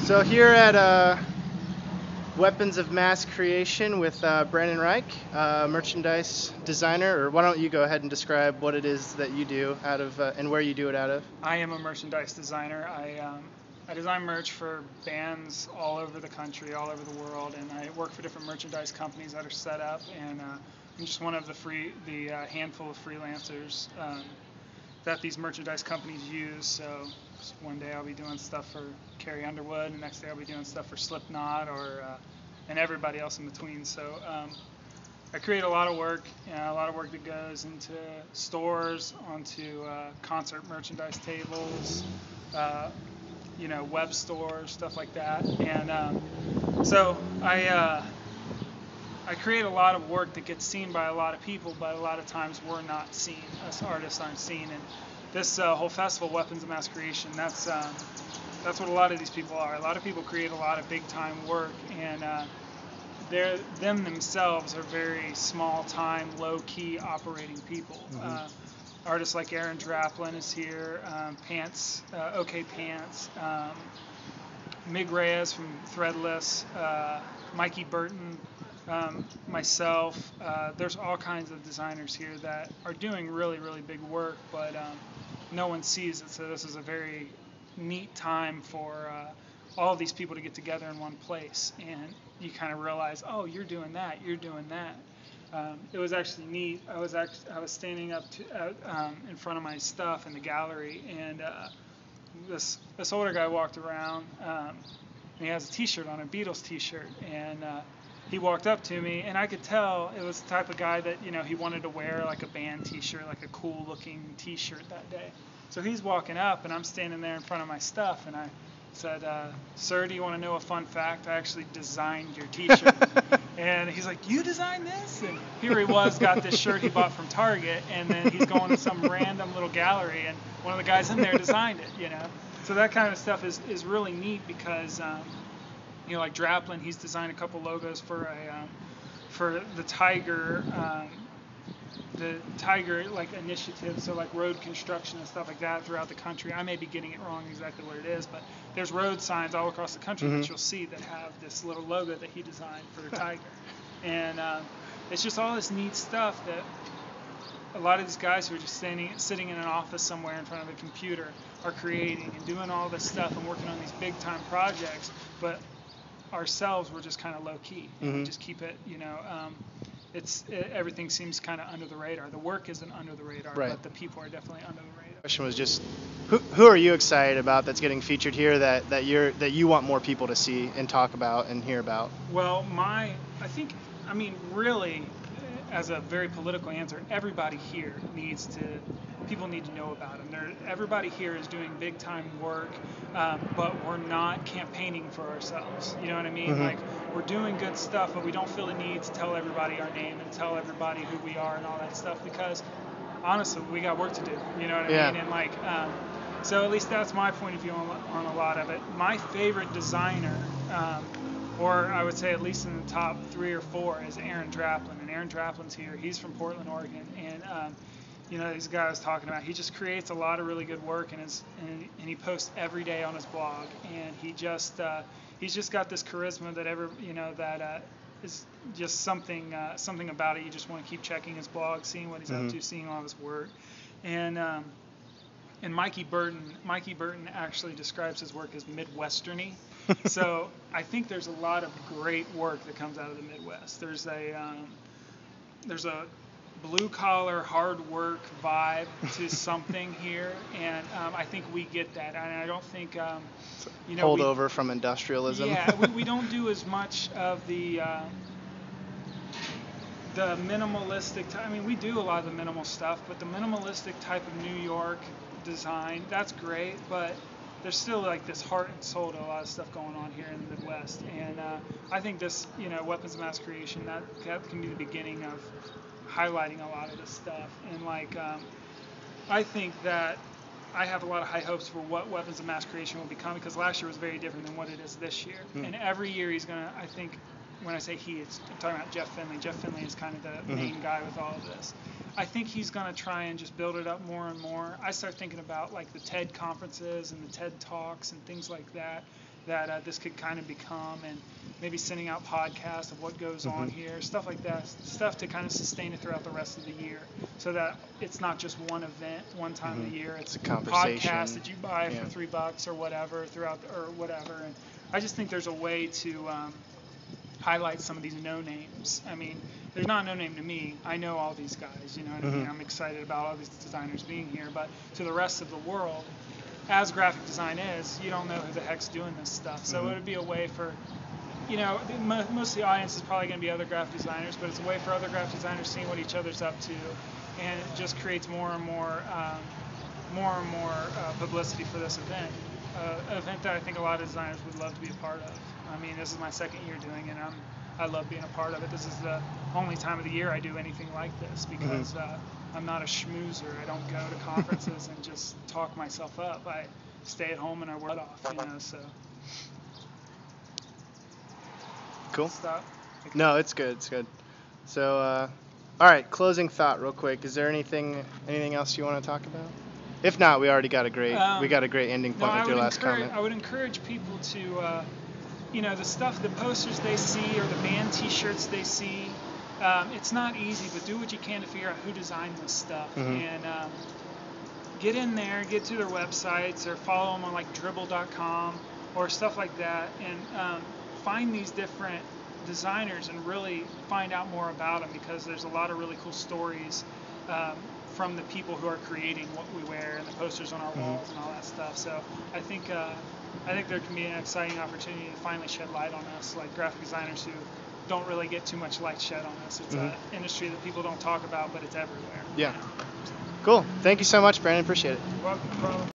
So here at Weapons of Mass Creation with Brandon Rike, merchandise designer, or why don't you go ahead and describe what it is that you do out of and where you do it out of? I am a merchandise designer. I design merch for bands all over the country, all over the world, and I work for different merchandise companies that are set up. And I'm just one of the handful of freelancers that these merchandise companies use. So one day I'll be doing stuff for Carrie Underwood, and the next day I'll be doing stuff for Slipknot and everybody else in between. So I create a lot of work, a lot of work that goes into stores, onto concert merchandise tables, web stores, stuff like that. And so I create a lot of work that gets seen by a lot of people, but a lot of times we're not seen. Us artists aren't seen. And this whole festival, Weapons of Mass Creation, that's what a lot of these people are. A lot of people create a lot of big time work, and them themselves are very small time, low key operating people. Mm-hmm. Artists like Aaron Draplin is here, OK Pants, Mig Reyes from Threadless, Mikey Burton, myself. There's all kinds of designers here that are doing really, really big work, but no one sees it. So this is a very neat time for all of these people to get together in one place, and you kind of realize, oh, you're doing that, you're doing that. It was actually neat. I was standing up in front of my stuff in the gallery, and this older guy walked around, and he has a T-shirt on, a Beatles T-shirt, and he walked up to me, and I could tell it was the type of guy that he wanted to wear like a band T-shirt, like a cool-looking T-shirt that day. So he's walking up, and I'm standing there in front of my stuff, and I said, "Sir, do you want to know a fun fact? I actually designed your T-shirt." And he's like, "You designed this?" And here he was, got this shirt he bought from Target, and then he's going to some random little gallery, and one of the guys in there designed it, So that kind of stuff is really neat because, like Draplin, he's designed a couple logos for the Tiger. The Tiger initiative, so like road construction and stuff like that throughout the country. I may be getting it wrong exactly what it is, but there's road signs all across the country that you'll see that have this little logo that he designed for the Tiger. And it's just all this neat stuff that a lot of these guys who are just sitting in an office somewhere in front of a computer are creating and doing all this stuff and working on these big time projects, but ourselves, we're just kind of low key. We just keep it, everything seems kind of under the radar. The work isn't under the radar, right, but the people are definitely under the radar. The question was just, who are you excited about that's getting featured here that you want more people to see and talk about and hear about? Well, really, as a very political answer, everybody here people need to know about them. Everybody here is doing big time work, but we're not campaigning for ourselves. You know what I mean? Like, we're doing good stuff, but we don't feel the need to tell everybody our name and tell everybody who we are and all that stuff, because honestly, we got work to do. You know what I mean? And so at least that's my point of view on a lot of it. My favorite designer, or I would say at least in the top 3 or 4, is Aaron Draplin. And Aaron Draplin's here. He's from Portland, Oregon, and these guys I was talking about, he just creates a lot of really good work, and he posts every day on his blog, and he's just got this charisma that is just something about it. You just want to keep checking his blog, seeing what he's up to, seeing all his work. And Mikey Burton actually describes his work as Midwesterny. So I think there's a lot of great work that comes out of the Midwest. There's a blue collar, hard work vibe to something here, and I think we get that. And I don't think hold over from industrialism. Yeah, we don't do as much of the minimalistic. We do a lot of the minimal stuff, but the minimalistic type of New York design, that's great, but there's still like this heart and soul to a lot of stuff going on here in the Midwest. And I think this, Weapons of Mass Creation, that can be the beginning of highlighting a lot of this stuff. And I think that I have a lot of high hopes for what Weapons of Mass Creation will become, because last year was very different than what it is this year. And every year he's going to, I think, when I say he, I'm talking about Jeff Finley. Jeff Finley is kind of the main guy with all of this. I think he's going to try and just build it up more and more. I start thinking about like the TED conferences and the TED Talks and things like that. that this could kind of become, and maybe sending out podcasts of what goes on here, stuff like that, stuff to kind of sustain it throughout the rest of the year, so that it's not just one event, one time a year. It's a conversation. Podcasts that you buy for $3 or whatever or whatever. And I just think there's a way to highlight some of these no names. I mean, there's not a no name to me. I know all these guys. You know what I mean? I'm excited about all these designers being here, but to the rest of the world, as graphic design is, you don't know who the heck's doing this stuff. So it would be a way for, you know, most of the audience is probably going to be other graphic designers, but it's a way for other graphic designers seeing what each other's up to, and it just creates more and more publicity for this event. An event that I think a lot of designers would love to be a part of. I mean, this is my second year doing it, and I love being a part of it. This is the only time of the year I do anything like this, because I'm not a schmoozer. I don't go to conferences and just talk myself up. I stay at home and I work it off, you know, so. Cool. Stop. No, it's good. It's good. So, all right, closing thought real quick. Is there anything else you want to talk about? If not, we already got a great ending point with your last comment. I would encourage people to, you know, the posters they see or the band T-shirts they see. It's not easy, but do what you can to figure out who designed this stuff, and get in there, get to their websites, or follow them on like dribble.com or stuff like that, and find these different designers and really find out more about them, because there's a lot of really cool stories from the people who are creating what we wear and the posters on our walls and all that stuff. So I think there can be an exciting opportunity to finally shed light on us, like graphic designers who don't really get too much light shed on us. It's an industry that people don't talk about, but it's everywhere. Yeah. Cool. Thank you so much, Brandon. Appreciate it. Welcome. No problem.